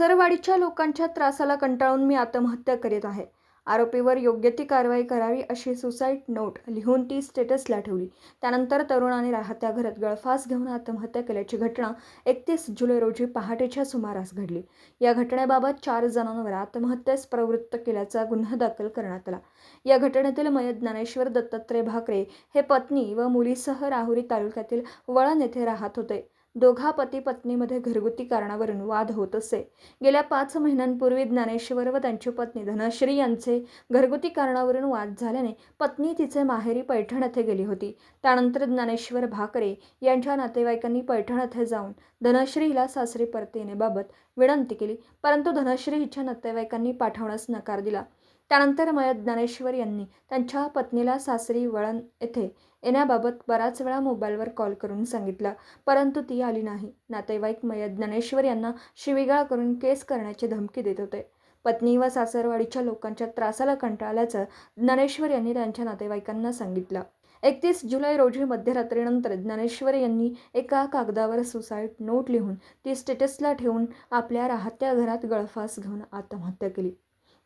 सासरवाडीच्या लोकांच्या त्रासाला कंटाळून मी आत्महत्या करीत आहे. आरोपीवर योग्य ती कारवाई करावी अशी सुसाईड नोट लिहून ती स्टेटसला ठेवली. त्यानंतर तरुणाने राहत्या घरात गळफास घेऊन आत्महत्या केल्याची घटना 31 जुलै रोजी पहाटेच्या सुमारास घडली. या घटनेबाबत 4 जणांवर आत्महत्येस प्रवृत्त केल्याचा गुन्हा दाखल करण्यात आला. या घटनेतील मयत ज्ञानेश्वर दत्तात्रय भाकरे हे पत्नी व मुलीसह राहुरी तालुक्यातील वळण येथे राहत होते. दोघा पती पत्नीमध्ये घरगुती कारणावरून वाद होत असे. गेल्या 5 महिन्यांपूर्वी ज्ञानेश्वर व त्यांची पत्नी धनश्री यांचे घरगुती कारणावरून वाद झाल्याने पत्नी तिचे माहेरी पैठण येथे गेली होती. त्यानंतर ज्ञानेश्वर भाकरे यांच्या नातेवाईकांनी पैठण येथे जाऊन धनश्री हिला सासरी परत येण्याबाबत विनंती केली, परंतु धनश्री हिच्या नातेवाईकांनी पाठवण्यास नकार दिला. त्यानंतर मयत ज्ञानेश्वर यांनी त्यांच्या पत्नीला सासरी वळण येथे येण्याबाबत बराच वेळा मोबाईलवर कॉल करून सांगितलं, परंतु ती आली नाही. नातेवाईक मयत ज्ञानेश्वर यांना शिवीगाळ करून केस करण्याची धमकी देत होते. पत्नी व सासरवाडीच्या लोकांच्या त्रासाला कंटाळल्याचं ज्ञानेश्वर यांनी त्यांच्या नातेवाईकांना सांगितलं. 31 जुलै रोजी मध्यरात्रीनंतर ज्ञानेश्वर यांनी एका कागदावर सुसाईड नोट लिहून ती स्टेटसला ठेवून आपल्या राहत्या घरात गळफास घेऊन आत्महत्या केली.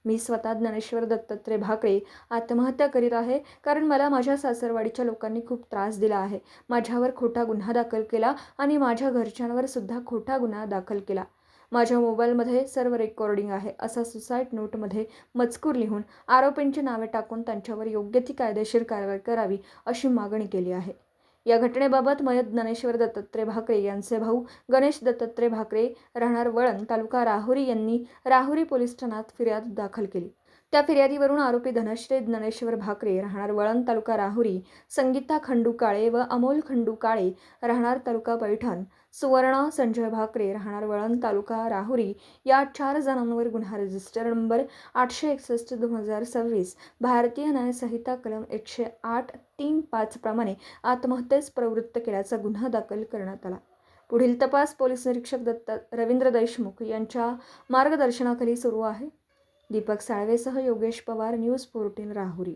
मी स्वतः ज्ञानेश्वर दत्तात्रय भाकरे आत्महत्या करीत आहे, कारण मला माझ्या सासरवाडीच्या लोकांनी खूप त्रास दिला आहे. माझ्यावर खोटा गुन्हा दाखल केला आणि माझ्या घरच्यांवर सुद्धा खोटा गुन्हा दाखल केला. माझ्या मोबाईलमध्ये सर्व रेकॉर्डिंग आहे, असा सुसाईड नोटमध्ये मजकूर लिहून आरोपींची नावे टाकून त्यांच्यावर योग्य ती कायदेशीर कारवाई करावी अशी मागणी केली आहे. या घटनेबाबत मयत ज्ञानेश्वर दत्तात्रय भाकरे यांचे भाऊ गणेश दत्तात्रय भाकरे राहणार वळण तालुका राहुरी यांनी राहुरी पोलीस ठाण्यात फिर्याद दाखल केली. त्या फिर्यादीवरून आरोपी धनश्री ज्ञानेश्वर भाकरे राहणार वळण तालुका राहुरी, संगीता खंडू काळे व अमोल खंडू काळे राहणार तालुका पैठण, सुवर्णा संजय भाकरे राहणार वळण तालुका राहुरी या 4 जणांवर गुन्हा रजिस्टर नंबर 861/2026 भारतीय न्याय संहिता कलम 108(3)(5) प्रमाणे आत्महत्येस प्रवृत्त केल्याचा गुन्हा दाखल करण्यात आला. पुढील तपास पोलीस निरीक्षक रवींद्र देशमुख यांच्या मार्गदर्शनाखाली सुरू आहे. दीपक साळवेसह योगेश पवार, न्यूज 14 राहुरी.